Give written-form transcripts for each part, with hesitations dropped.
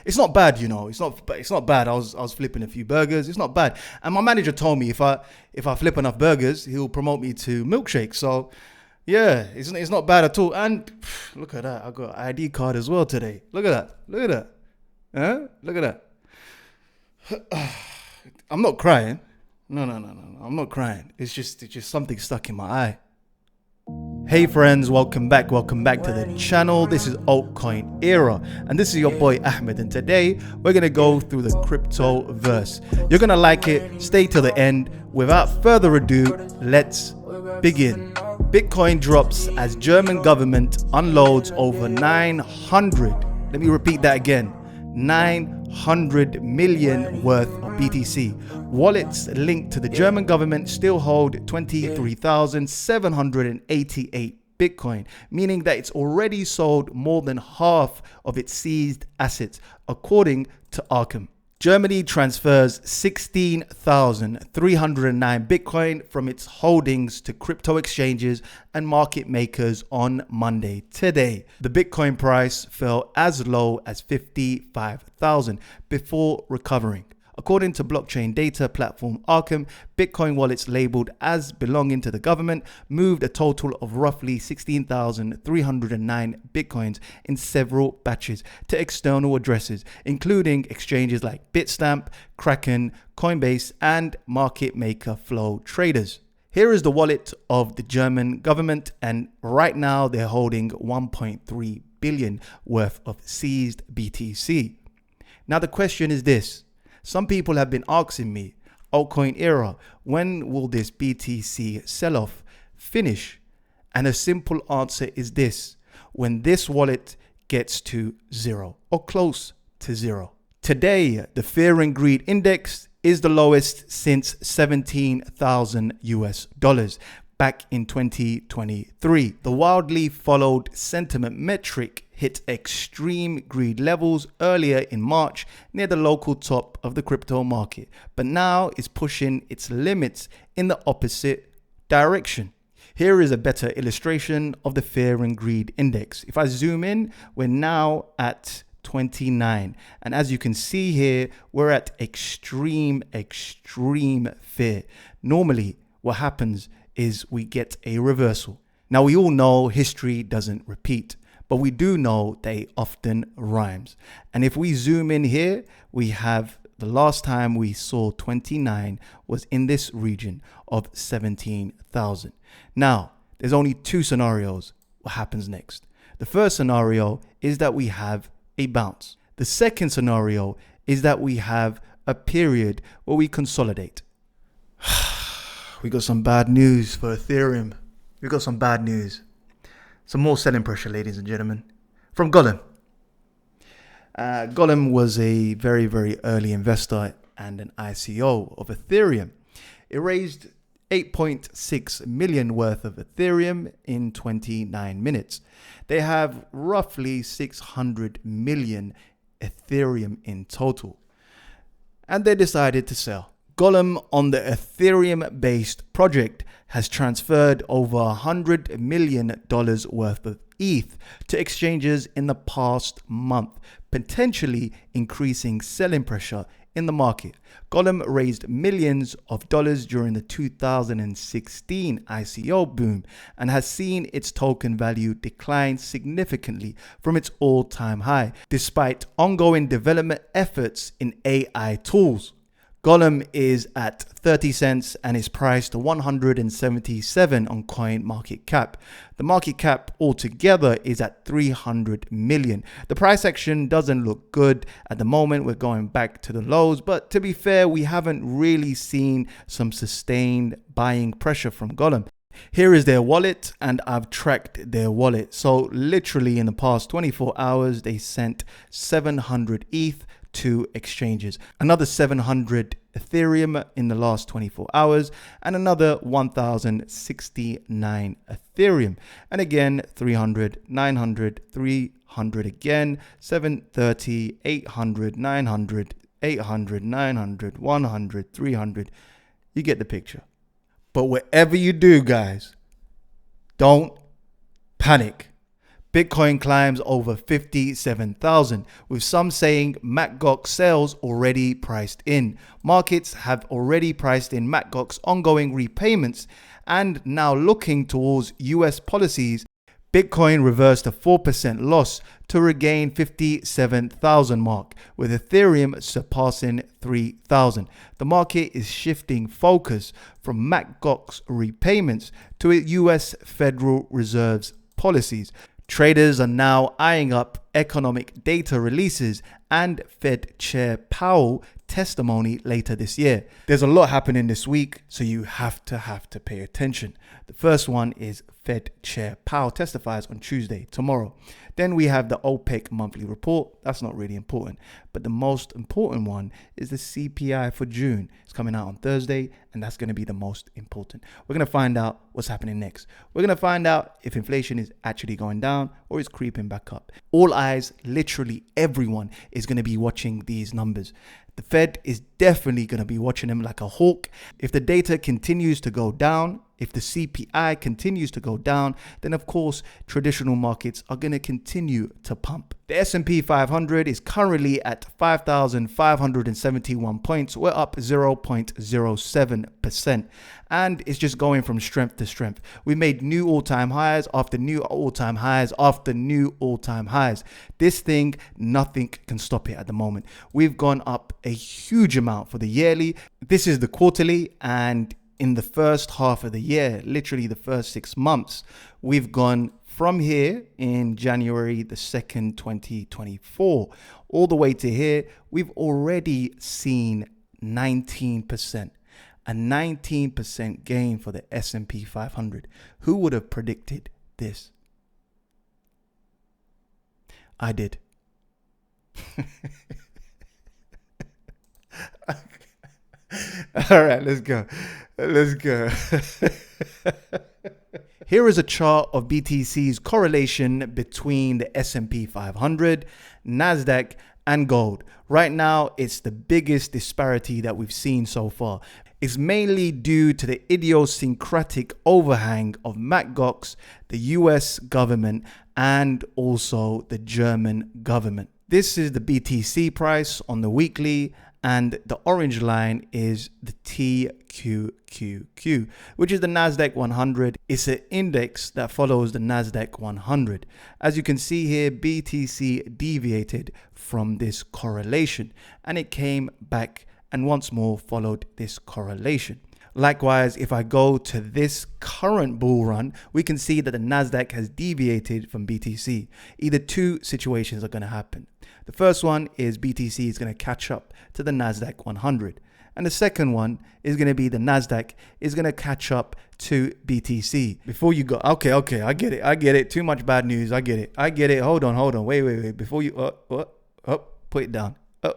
It's not bad, you know. It's not bad. I was flipping a few burgers. It's not bad. And my manager told me if I flip enough burgers, he'll promote me to milkshake. So yeah, it's not bad at all. And look at that. I got an ID card as well today. Look at that. Look at that. Huh? Look at that. I'm not crying. No. I'm not crying. It's just something stuck in my eye. Hey friends, welcome back to the channel. This is Altcoin Era, and this is your boy Ahmed, and today we're gonna go through the crypto verse. You're gonna like it. Stay till the end. Without further ado, let's begin. Bitcoin drops as German government unloads over 900. Let me repeat that again. 900 million worth of BTC. Wallets linked to the German government still hold 23,788 Bitcoin, meaning that it's already sold more than half of its seized assets, according to Arkham. Germany transfers 16,309 Bitcoin from its holdings to crypto exchanges and market makers on Monday today. The Bitcoin price fell as low as 55,000 before recovering. According to blockchain data platform Arkham, Bitcoin wallets labeled as belonging to the government moved a total of roughly 16,309 Bitcoins in several batches to external addresses, including exchanges like Bitstamp, Kraken, Coinbase, and market maker Flow Traders. Here is the wallet of the German government, and right now they're holding 1.3 billion worth of seized BTC. Now the question is this. Some people have been asking me, Altcoin Era, when will this BTC sell-off finish? And a simple answer is this: when this wallet gets to zero or close to zero. Today, the Fear and Greed Index is the lowest since 17,000 US dollars back in 2023. The wildly followed sentiment metric hit extreme greed levels earlier in March near the local top of the crypto market, but now is pushing its limits in the opposite direction. Here is a better illustration of the Fear and Greed Index. If I zoom in, we're now at 29, and as you can see here, we're at extreme fear. Normally what happens is we get a reversal. Now we all know history doesn't repeat, but we do know that it often rhymes. And if we zoom in here, we have the last time we saw 29 was in this region of 17,000. Now, there's only two scenarios what happens next. The first scenario is that we have a bounce. The second scenario is that we have a period where we consolidate. We got some bad news for Ethereum. We got some bad news. Some more selling pressure, ladies and gentlemen, from Golem. Golem was a very, very early investor and an ICO of Ethereum. It raised 8.6 million worth of Ethereum in 29 minutes. They have roughly 600 million Ethereum in total. And they decided to sell. Golem on the Ethereum-based project has transferred over $100 million worth of ETH to exchanges in the past month, potentially increasing selling pressure in the market. Golem raised millions of dollars during the 2016 ICO boom and has seen its token value decline significantly from its all-time high, despite ongoing development efforts in AI tools. Golem is at 30 cents and is priced 177 on CoinMarketCap. The market cap altogether is at 300 million. The price action doesn't look good at the moment. We're going back to the lows, but to be fair, we haven't really seen some sustained buying pressure from Golem. Here is their wallet, and I've tracked their wallet. So literally in the past 24 hours, they sent 700 ETH to exchanges, another 700 Ethereum in the last 24 hours, and another 1,069 Ethereum. And again, 300, 900, 300 again, 730, 800, 900, 800, 900, 100, 300. You get the picture. But whatever you do, guys, don't panic. Bitcoin climbs over 57,000, with some saying Mt. Gox sales already priced in. Markets have already priced in Mt. Gox ongoing repayments and now looking towards US policies. Bitcoin reversed a 4% loss to regain 57,000 mark, with Ethereum surpassing 3,000. The market is shifting focus from Mt. Gox repayments to US Federal Reserve's policies. Traders are now eyeing up economic data releases and Fed Chair Powell testimony later this year. There's a lot happening this week, so you have to pay attention. The first one is Fed Chair Powell testifies on Tuesday, tomorrow. Then we have the OPEC monthly report. That's not really important. But the most important one is the CPI for June. It's coming out on Thursday, and that's going to be the most important. We're going to find out what's happening next. We're going to find out if inflation is actually going down or is creeping back up. All eyes, literally everyone, is going to be watching these numbers. The Fed is definitely going to be watching them like a hawk. If the data continues to go down, if the CPI continues to go down, then of course, traditional markets are going to continue to pump. The S&P 500 is currently at 5,571 points. We're up 0.07%. And it's just going from strength to strength. We made new all-time highs after new all-time highs after new all-time highs. This thing, nothing can stop it at the moment. We've gone up a huge amount for the yearly. This is the quarterly, and in the first half of the year, literally the first 6 months, we've gone from here in January the 2nd, 2024, all the way to here. We've already seen 19%, a 19% gain for the S&P 500. Who would have predicted this? I did. All right, let's go. Here is a chart of BTC's correlation between the S&P 500, NASDAQ, and gold. Right now, it's the biggest disparity that we've seen so far. It's mainly due to the idiosyncratic overhang of Mt. Gox, the US government, and also the German government. This is the BTC price on the weekly, and the orange line is the TQQQ, which is the NASDAQ 100. It's an index that follows the NASDAQ 100. As you can see here, BTC deviated from this correlation, and it came back and once more followed this correlation. Likewise, if I go to this current bull run, we can see that the NASDAQ has deviated from BTC. Either two situations are going to happen. The first one is BTC is going to catch up to the NASDAQ 100. And the second one is going to be the NASDAQ is going to catch up to BTC. Before you go, okay, I get it. Too much bad news. I get it. Hold on. Wait. Before you, put it down. I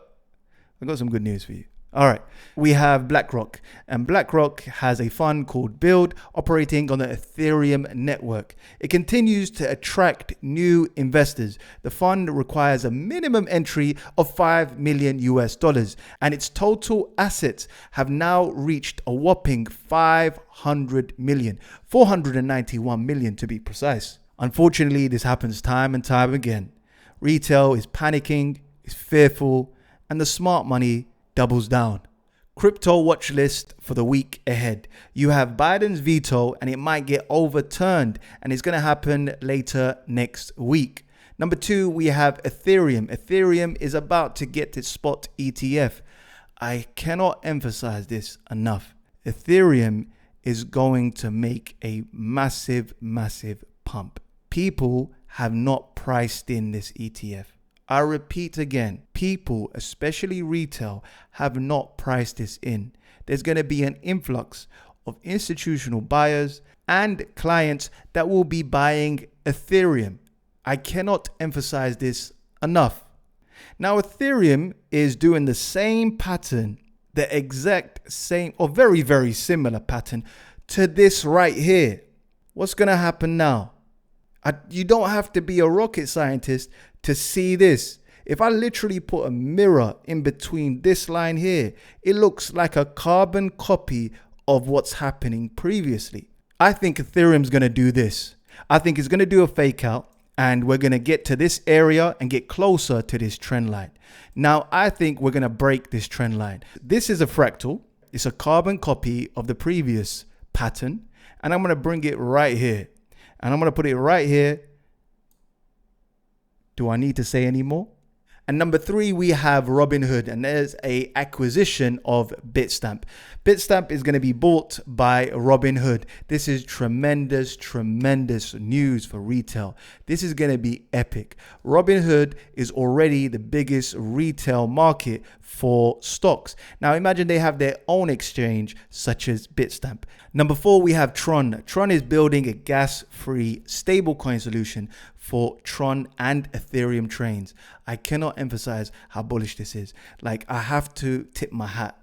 got some good news for you. All right, we have BlackRock, and BlackRock has a fund called Build operating on the Ethereum network. It continues to attract new investors. The fund requires a minimum entry of $5 million, and its total assets have now reached a whopping 500 million, 491 million to be precise. Unfortunately, this happens time and time again. Retail is panicking, is fearful, and the smart money doubles down. Crypto watch list for the week ahead. You have Biden's veto, and it might get overturned, and it's going to happen later next week. Number 2, we have Ethereum. Ethereum is about to get its spot ETF. I cannot emphasize this enough. Ethereum is going to make a massive pump. People have not priced in this ETF. I repeat again, people, especially retail, have not priced this in. There's going to be an influx of institutional buyers and clients that will be buying Ethereum. I cannot emphasize this enough. Now, Ethereum is doing the same pattern, the exact same or very similar pattern to this right here. What's going to happen now? You don't have to be a rocket scientist to see this. If I literally put a mirror in between this line here, it looks like a carbon copy of what's happening previously. I think Ethereum's going to do this. I think it's going to do a fake out, And we're going to get to this area and get closer to this trend line. Now, I think we're going to break this trend line. This is a fractal. It's a carbon copy of the previous pattern. And I'm going to bring it right here. And I'm going to put it right here. Do I need to say any more? And number 3, we have Robinhood, and there's a acquisition of Bitstamp. Bitstamp is going to be bought by Robinhood. This is tremendous, tremendous news for retail. This is going to be epic. Robinhood is already the biggest retail market for stocks. Now imagine they have their own exchange such as Bitstamp. Number 4, we have Tron. Tron is building a gas-free stablecoin solution for Tron and Ethereum trains. I cannot emphasize how bullish this is. Like, I have to tip my hat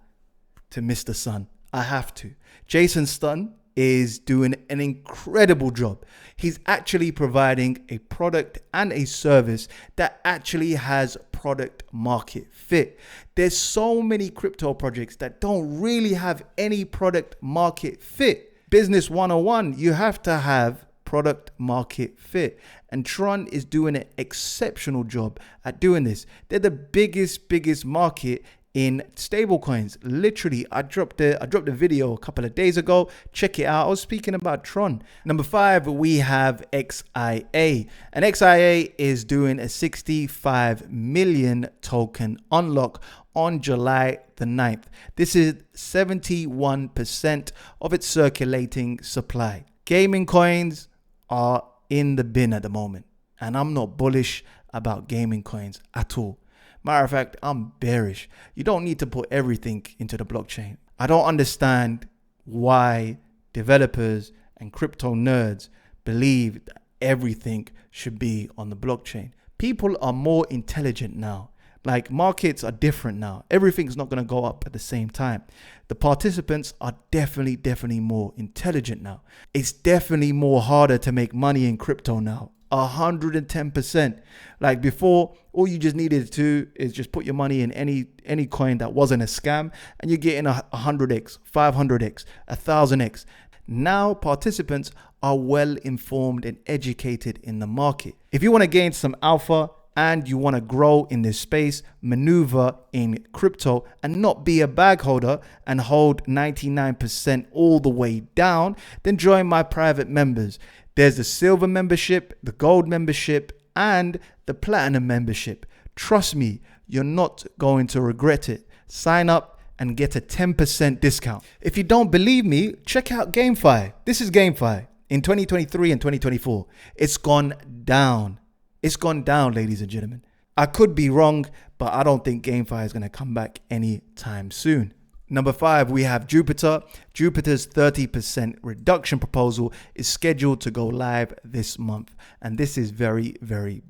to Mr. Sun. I have to. Jason Stun is doing an incredible job. He's actually providing a product and a service that actually has product market fit. There's so many crypto projects that don't really have any product market fit. Business 101, you have to have product market fit. And Tron is doing an exceptional job at doing this. They're the biggest market in stablecoins. Literally, I dropped a video a couple of days ago. Check it out. I was speaking about Tron. Number 5, we have XIA. And XIA is doing a 65 million token unlock on July the 9th. This is 71% of its circulating supply. Gaming coins are in the bin at the moment, and I'm not bullish about gaming coins at all. Matter of fact, I'm bearish. You don't need to put everything into the blockchain. I don't understand why developers and crypto nerds believe that everything should be on the blockchain. People are more intelligent now. Like, markets are different now. Everything's not going to go up at the same time. The participants are definitely more intelligent now. It's definitely more harder to make money in crypto now. 110%. Like, before, all you just needed to do is just put your money in any coin that wasn't a scam, and you're getting 100x, 500x, 1000x. Now participants are well informed and educated in the market. If you want to gain some alpha and you want to grow in this space, maneuver in crypto and not be a bag holder and hold 99% all the way down, then join my private members. There's the silver membership, the gold membership, and the platinum membership. Trust me, you're not going to regret it. Sign up and get a 10% discount. If you don't believe me, check out GameFi. This is GameFi in 2023 and 2024. It's gone down. It's gone down, ladies and gentlemen. I could be wrong, but I don't think GameFi is going to come back anytime soon. Number 5, we have Jupiter. Jupiter's 30% reduction proposal is scheduled to go live this month, and this is very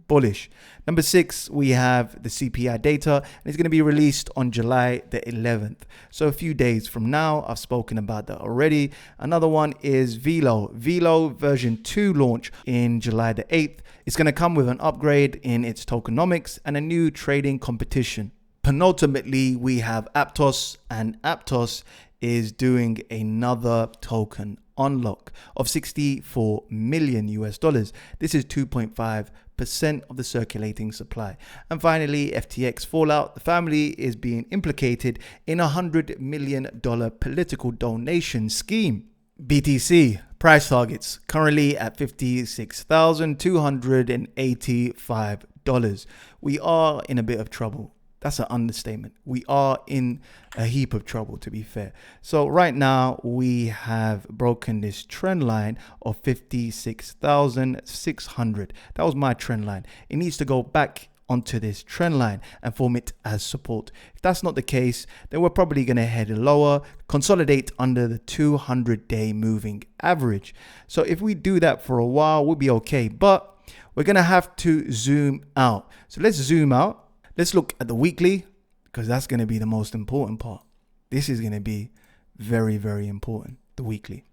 bullish. Number 6, we have the CPI data, and it's going to be released on July the 11th. So a few days from now. I've spoken about that already. Another one is Velo. Velo version 2 launch in July the 8th. It's going to come with an upgrade in its tokenomics and a new trading competition. Penultimately, we have Aptos, and Aptos is doing another token unlock of $64 million. This is 2.5% of the circulating supply. And finally, FTX Fallout. The family is being implicated in a $100 million political donation scheme. BTC price targets currently at $56,285. We are in a bit of trouble. That's an understatement. We are in a heap of trouble, to be fair. So right now we have broken this trend line of 56,600. That was my trend line. It needs to go back onto this trend line and form it as support. If that's not the case, then we're probably going to head lower, consolidate under the 200-day moving average. So if we do that for a while, we'll be okay. But we're going to have to zoom out. So let's zoom out. Let's look at the weekly, because that's going to be the most important part. This is going to be very important, the weekly.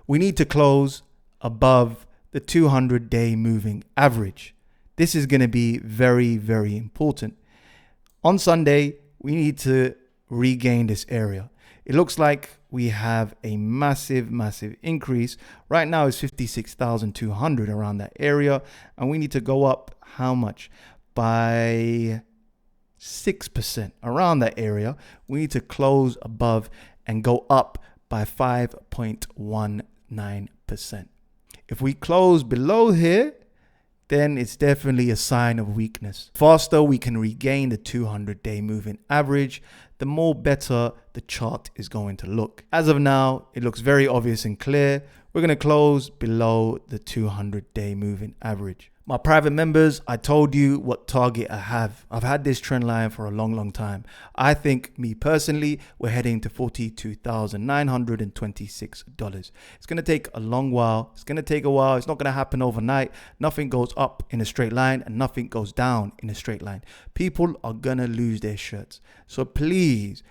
We need to close above the 200-day moving average. This is going to be very important. On Sunday, we need to regain this area. It looks like we have a massive increase. Right now it's 56,200 around that area. And we need to go up how much? By 6% around that area. We need to close above and go up by 5.19%. If we close below here, then it's definitely a sign of weakness. Faster we can regain the 200-day moving average, the more better the chart is going to look. As of now, it looks very obvious and clear. We're going to close below the 200-day moving average. My private members, I told you what target I have. I've had this trend line for a long time. I think, me personally, we're heading to $42,926. It's going to take a long while. It's going to take a while. It's not going to happen overnight. Nothing goes up in a straight line and nothing goes down in a straight line. People are going to lose their shirts. So please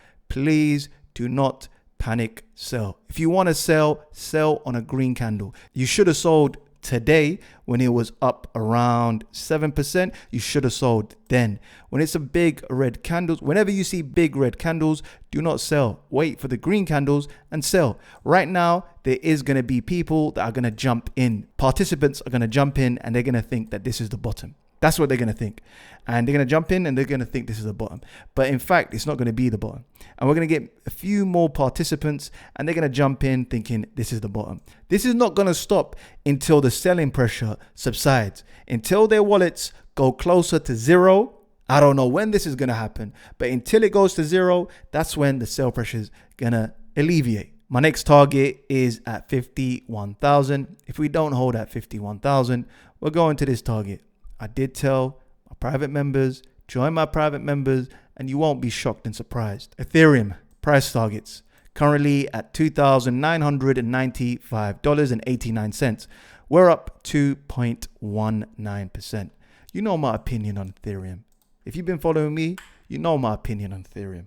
do not panic sell. If you want to sell on a green candle. You should have sold today when it was up around 7%. You should have sold then. When it's a big red candles, whenever you see big red candles, do not sell. Wait for the green candles and sell. Right now, there is going to be people that are going to jump in. Participants are going to jump in and they're going to think that this is the bottom. That's what they're going to think. And they're going to jump in and they're going to think this is the bottom. But in fact, it's not going to be the bottom. And we're going to get a few more participants and they're going to jump in thinking this is the bottom. This is not going to stop until the selling pressure subsides. Until their wallets go closer to zero. I don't know when this is going to happen. But until it goes to zero, that's when the sell pressure is going to alleviate. My next target is at 51,000. If we don't hold at 51,000, we're going to this target. I did tell my private members, join my private members, and you won't be shocked and surprised. Ethereum price targets currently at $2,995.89. We're up 2.19%. You know my opinion on Ethereum. If you've been following me, you know my opinion on Ethereum.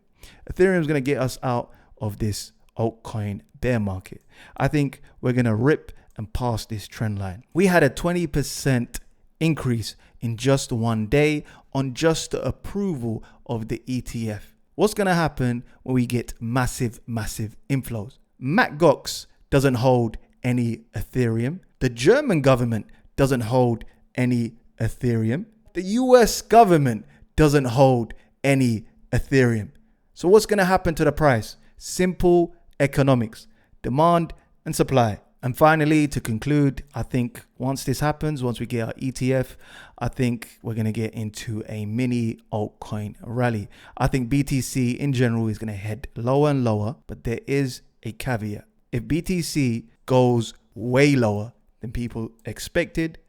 Ethereum is going to get us out of this altcoin bear market. I think we're going to rip and pass this trend line. We had a 20% increase in just one day on just the approval of the ETF. What's going to happen when we get massive inflows? Mt. Gox doesn't hold any Ethereum. The German government doesn't hold any Ethereum. The US government doesn't hold any Ethereum. So what's going to happen to the price? Simple economics, demand and supply. And finally, to conclude, I think once this happens, once we get our ETF, I think we're going to get into a mini altcoin rally. I think BTC in general is going to head lower and lower, but there is a caveat. If BTC goes way lower than people expected,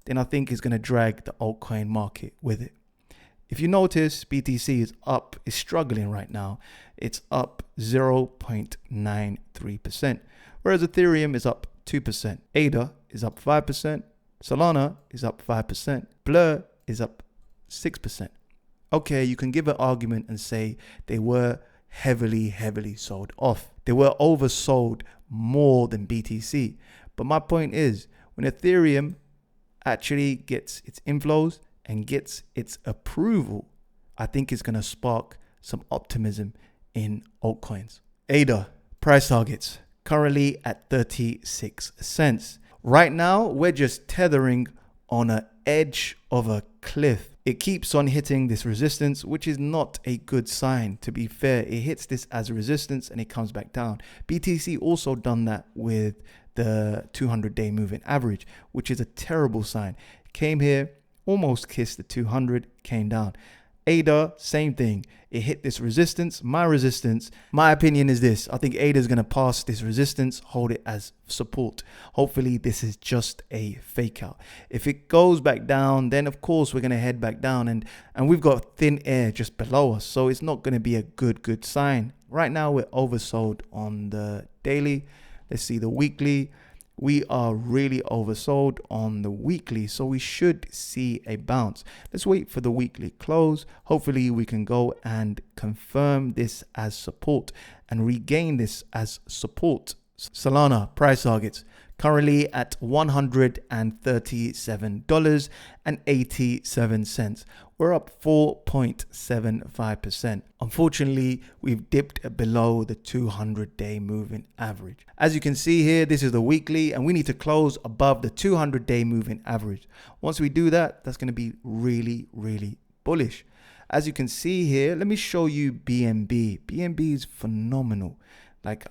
then I think it's going to drag the altcoin market with it. If you notice, BTC is struggling right now. It's up 0.93%. Whereas Ethereum is up 2%. ADA is up 5%. Solana is up 5%. Blur is up 6%. Okay, you can give an argument and say they were heavily sold off. They were oversold more than BTC. But my point is, when Ethereum actually gets its inflows and gets its approval, I think it's going to spark some optimism in altcoins. ADA price targets currently at 36 cents. Right now, we're just tethering on an edge of a cliff. It keeps on hitting this resistance, which is not a good sign. To be fair, it hits this as a resistance and it comes back down. BTC also done that with the 200-day moving average, which is a terrible sign. Came here, almost kissed the 200, came down. ADA, same thing. It hit this resistance. My opinion is this. I think ADA is going to pass this resistance, hold it as support. Hopefully this is just a fake out. If it goes back down, then of course we're going to head back down and we've got thin air just below us. So it's not going to be a good sign. Right now we're oversold on the daily. Let's see the weekly. We are really oversold on the weekly, so we should see a bounce. Let's wait for the weekly close. Hopefully we can go and confirm this as support and regain this as support. Solana price targets currently at $137.87. We're up 4.75%. Unfortunately, we've dipped below the 200-day moving average. As you can see here, this is the weekly, and we need to close above the 200-day moving average. Once we do that, that's going to be really, really bullish. As you can see here, let me show you BNB. BNB is phenomenal. Like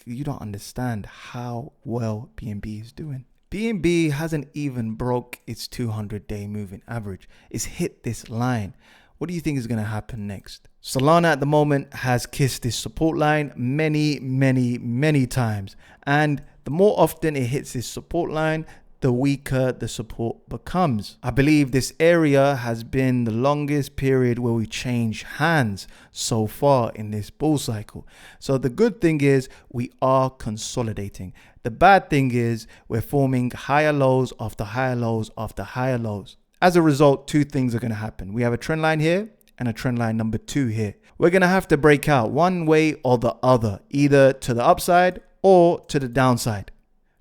you don't understand how well BNB is doing. BNB hasn't even broke its 200-day moving average. It's hit this line. What do you think is going to happen next? Solana at the moment has kissed this support line many times. And the more often it hits this support line, the weaker the support becomes. I believe this area has been the longest period where we change hands so far in this bull cycle. So the good thing is we are consolidating. The bad thing is we're forming higher lows after higher lows after higher lows. As a result, two things are going to happen. We have a trend line here and a trend line number 2 here. We're going to have to break out one way or the other, either to the upside or to the downside.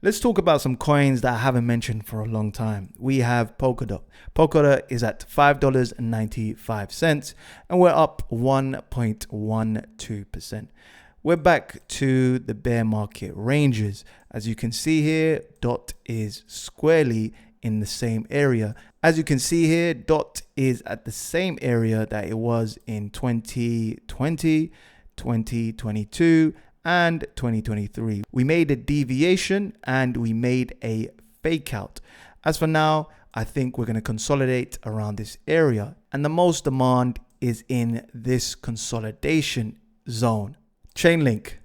Let's talk about some coins that I haven't mentioned for a long time. We have Polkadot. Polkadot is at $5.95 and we're up 1.12%. We're back to the bear market ranges. As you can see here, DOT is squarely in the same area. As you can see here, DOT is at the same area that it was in 2020, 2022, and 2023. We made a deviation and we made a fake out. As for now, I think we're going to consolidate around this area, and the most demand is in this consolidation zone. Chainlink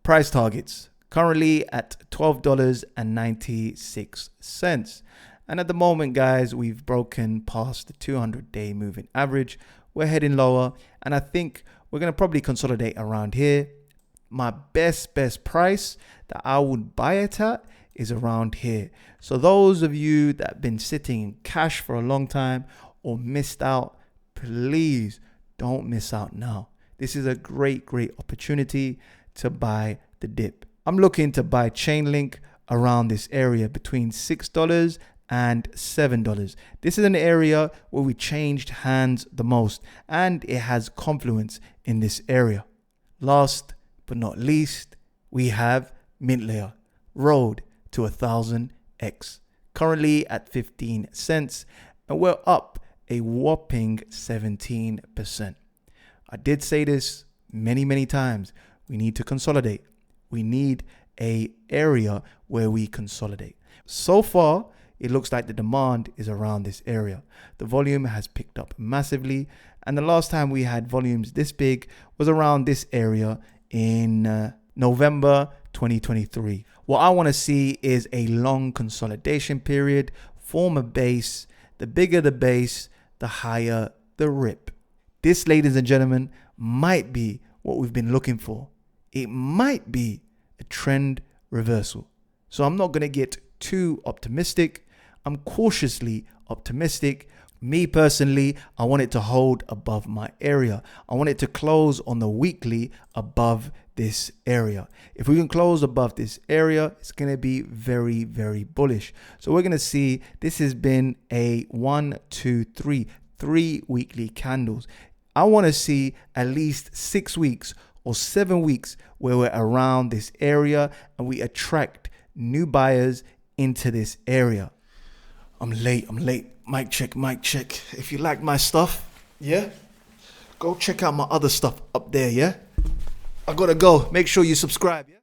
price targets currently at $12.96. And at the moment, guys, we've broken past the 200-day moving average. We're heading lower, and I think we're going to probably consolidate around here. My best price that I would buy it at is around here. So those of you that have been sitting in cash for a long time or missed out, please don't miss out now. This is a great opportunity to buy the dip. I'm looking to buy Chainlink around this area between $6 and $7. This is an area where we changed hands the most, and it has confluence in this area. Last but not least, we have Mint Layer, road to 1000x, currently at 15 cents, and we're up a whopping 17%. I did say this many times. We need to consolidate. We need a area where we consolidate. So far, it looks like the demand is around this area. The volume has picked up massively, and the last time we had volumes this big was around this area in November 2023. What I want to see is a long consolidation period, form a base. The bigger the base, the higher the rip. This, ladies and gentlemen, might be what we've been looking for. It might be a trend reversal. So I'm not going to get too optimistic. I'm cautiously optimistic. Me personally, I want it to hold above my area. I want it to close on the weekly above this area. If we can close above this area, it's going to be very bullish. So we're going to see this has been a 3 weekly candles. I want to see at least 6 weeks or 7 weeks where we're around this area and we attract new buyers into this area. I'm late. Mic check. If you like my stuff, yeah, go check out my other stuff up there, yeah? I gotta go. Make sure you subscribe, yeah?